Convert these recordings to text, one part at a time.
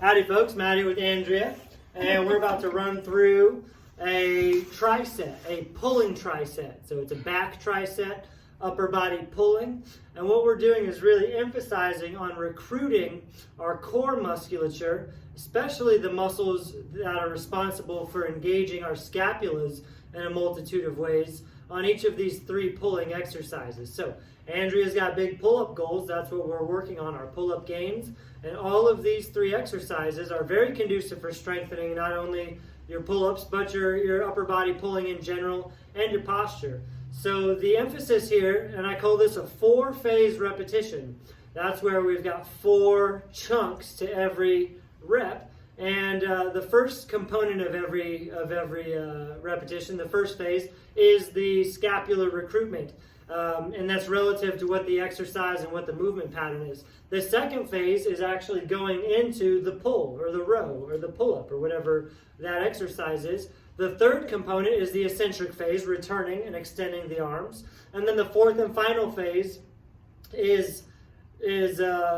Howdy folks, Maddie with Andrea, and we're about to run through a tri-set, a pulling tri-set. So it's a back tri-set, upper body pulling, and what we're doing is really emphasizing on recruiting our core musculature, especially the muscles that are responsible for engaging our scapulas in a multitude of ways on each of these three pulling exercises. So Andrea's got big pull-up goals. That's what we're working on, our pull-up gains. And all of these three exercises are very conducive for strengthening not only your pull-ups, but your upper body pulling in general and your posture. So the emphasis here, and I call this a 4-phase repetition. That's where we've got 4 chunks to every rep. And the first component of every repetition, the first phase, is the scapular recruitment. And that's relative to what the exercise and what the movement pattern is. The second phase is actually going into the pull or the row or the pull-up or whatever that exercise is. The third component is the eccentric phase, returning and extending the arms. And then the fourth and final phase is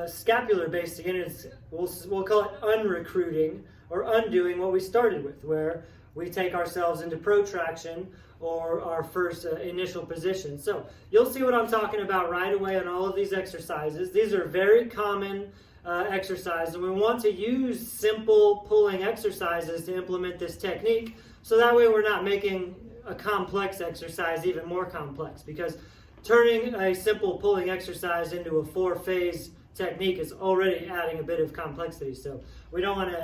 scapular based. Again, we'll call it unrecruiting or undoing what we started with, where we take ourselves into protraction or our first initial position. So you'll see what I'm talking about right away on all of these exercises. These are very common exercises, and we want to use simple pulling exercises to implement this technique, so that way we're not making a complex exercise even more complex, because turning a simple pulling exercise into a 4-phase technique is already adding a bit of complexity. So we don't want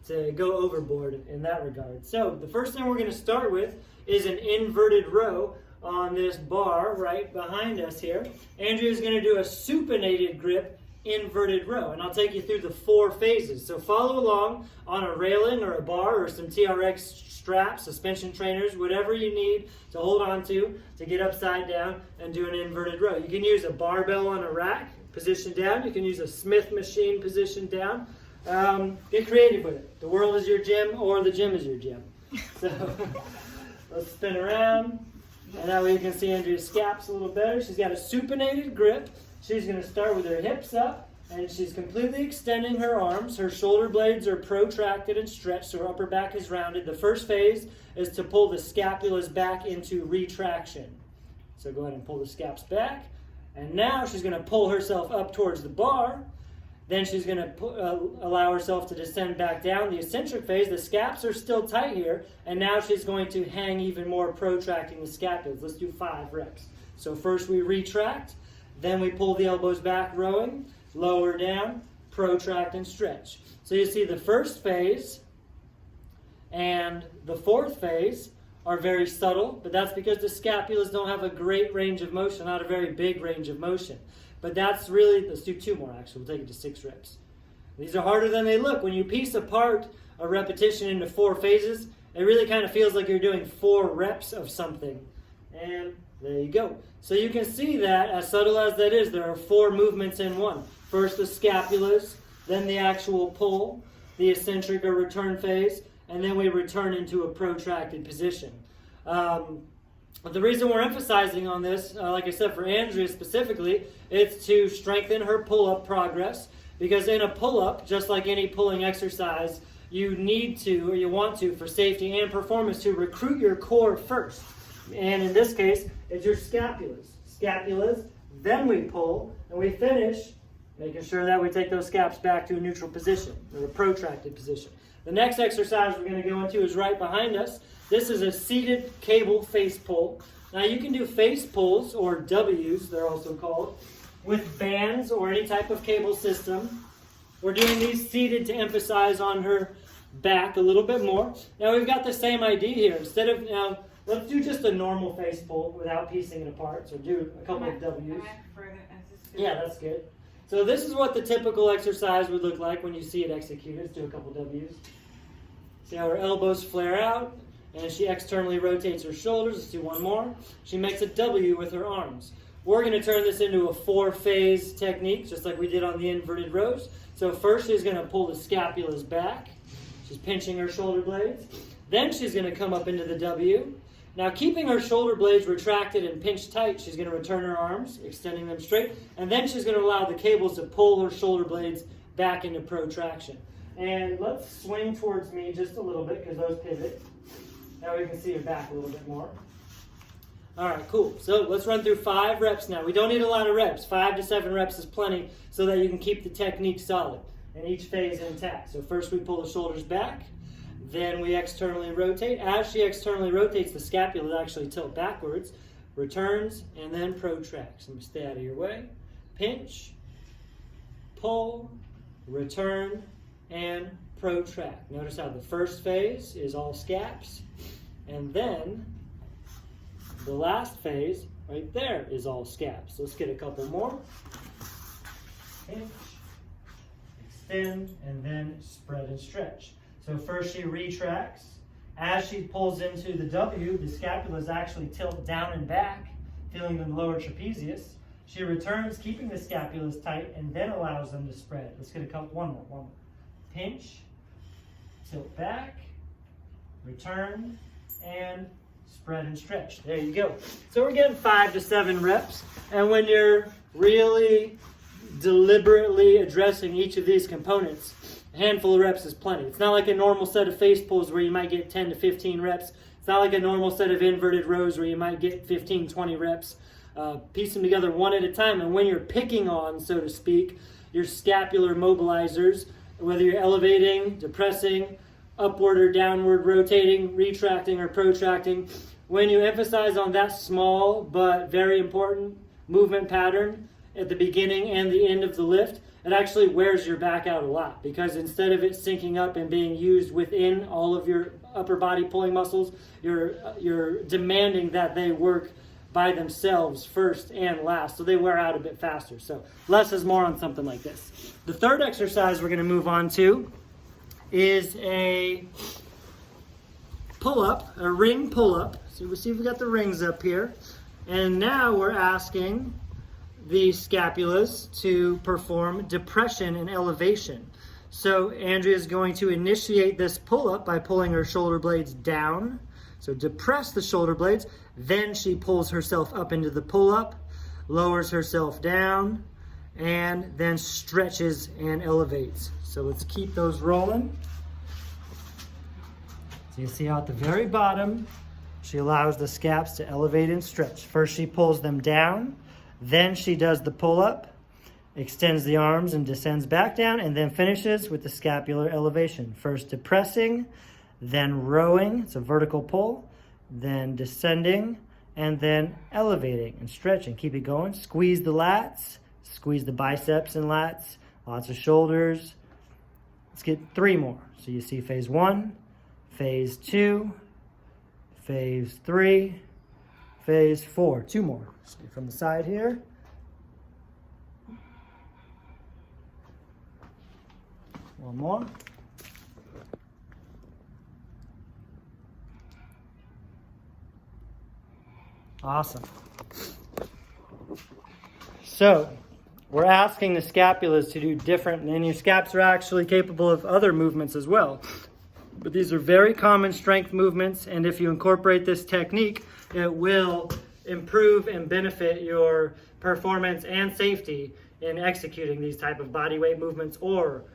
to go overboard in that regard. So the first thing we're going to start with is an inverted row on this bar right behind us here. Andrea's going to do a supinated grip inverted row, and I'll take you through the 4 phases. So follow along on a railing or a bar or some TRX straps, suspension trainers, whatever you need to hold on to get upside down and do an inverted row. You can use a barbell on a rack, position down. You can use a Smith machine, position down. Get creative with it. The world is your gym, or the gym is your gym. So let's spin around, and that way you can see Andrea's scaps a little better. She's got a supinated grip. She's going to start with her hips up, and she's completely extending her arms. Her shoulder blades are protracted and stretched, so her upper back is rounded. The first phase is to pull the scapulas back into retraction. So go ahead and pull the scaps back. And now she's going to pull herself up towards the bar. Then she's going to allow herself to descend back down. The eccentric phase, the scaps are still tight here, and now she's going to hang even more, protracting the scapulas. Let's do 5 reps. So first we retract, then we pull the elbows back, rowing, lower down, protract and stretch. So you see the first phase and the 4th phase are very subtle, but that's because the scapulas don't have a great range of motion, not a very big range of motion. But that's really, let's do 2 more actually, we'll take it to 6 reps. These are harder than they look. When you piece apart a repetition into 4 phases, it really kind of feels like you're doing 4 reps of something. And there you go. So you can see that, as subtle as that is, there are 4 movements in one. First the scapulas, then the actual pull, the eccentric or return phase, and then we return into a protracted position. The reason we're emphasizing on this, like I said, for Andrea specifically, it's to strengthen her pull-up progress, because in a pull-up, just like any pulling exercise, you need to, or you want to, for safety and performance, to recruit your core first. And in this case, it's your scapulas. Scapulas, then we pull, and we finish making sure that we take those scaps back to a neutral position, or a protracted position. The next exercise we're going to go into is right behind us. This is a seated cable face pull. Now you can do face pulls, or W's they're also called, with bands or any type of cable system. We're doing these seated to emphasize on her back a little bit more. Now we've got the same idea here. Instead of, now let's do just a normal face pull without piecing it apart. So do a couple of W's. Yeah, that's good. So this is what the typical exercise would look like when you see it executed. Let's do a couple W's. See how her elbows flare out, and she externally rotates her shoulders. Let's do one more. She makes a W with her arms. We're going to turn this into a 4-phase technique, just like we did on the inverted rows. So first she's going to pull the scapulas back. She's pinching her shoulder blades. Then she's going to come up into the W. Now, keeping her shoulder blades retracted and pinched tight, she's going to return her arms, extending them straight, and then she's going to allow the cables to pull her shoulder blades back into protraction. And let's swing towards me just a little bit because those pivot. Now we can see your back a little bit more. All right, cool. So let's run through 5 reps now. We don't need a lot of reps. 5 to 7 reps is plenty so that you can keep the technique solid and each phase intact. So first we pull the shoulders back, then we externally rotate. As she externally rotates, the scapula will actually tilt backwards, returns, and then protracts. Let me stay out of your way. Pinch, pull, return, and protract. Notice how the first phase is all scaps, and then the last phase right there is all scaps. Let's get a couple more. Pinch, extend, and then spread and stretch. So first she retracts. As she pulls into the W, the scapulas actually tilt down and back, feeling the lower trapezius. She returns, keeping the scapulas tight, and then allows them to spread. Let's get a couple, one more. Pinch, tilt back, return, and spread and stretch. There you go. So we're getting 5 to 7 reps. And when you're really deliberately addressing each of these components, a handful of reps is plenty. It's not like a normal set of face pulls where you might get 10 to 15 reps. It's not like a normal set of inverted rows where you might get 15, 20 reps. Piece them together one at a time. And when you're picking on, so to speak, your scapular mobilizers, whether you're elevating, depressing, upward or downward, rotating, retracting, or protracting, when you emphasize on that small but very important movement pattern at the beginning and the end of the lift, it actually wears your back out a lot, because instead of it syncing up and being used within all of your upper body pulling muscles, you're demanding that they work by themselves first and last, so they wear out a bit faster. So less is more on something like this. The third exercise we're going to move on to is a pull-up, a ring pull-up. So we'll see if we got the rings up here. And now we're asking the scapulas to perform depression and elevation. So Andrea is going to initiate this pull-up by pulling her shoulder blades down. So depress the shoulder blades. Then she pulls herself up into the pull-up, lowers herself down, and then stretches and elevates. So let's keep those rolling. So you see how at the very bottom, she allows the scaps to elevate and stretch. First she pulls them down, then she does the pull-up, extends the arms and descends back down, and then finishes with the scapular elevation. First depressing, then rowing, it's a vertical pull, then descending, and then elevating and stretching. Keep it going. Squeeze the lats, squeeze the biceps and lats, lots of shoulders. Let's get 3 more. So you see phase 1, phase 2, phase 3, phase 4. 2 more. So from the side here. One more. Awesome. So we're asking the scapulas to do different, and your scaps are actually capable of other movements as well. But these are very common strength movements, and if you incorporate this technique, it will improve and benefit your performance and safety in executing these type of body weight movements or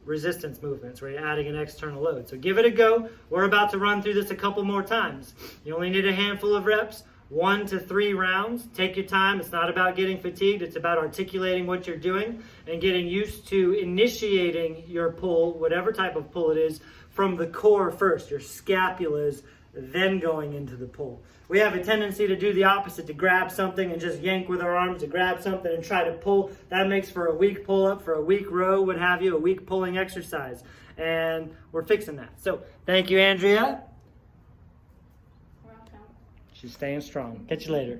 resistance movements where you're adding an external load. So give it a go. We're about to run through this a couple more times. You only need a handful of reps. 1 to 3 rounds. Take your time. It's not about getting fatigued. It's about articulating what you're doing and getting used to initiating your pull, whatever type of pull it is, from the core first, your scapulas, then going into the pull. We have a tendency to do the opposite, to grab something and just yank with our arms, to grab something and try to pull. That makes for a weak pull-up, for a weak row, what have you, a weak pulling exercise. And we're fixing that. So thank you, Andrea. She's staying strong. Catch you later.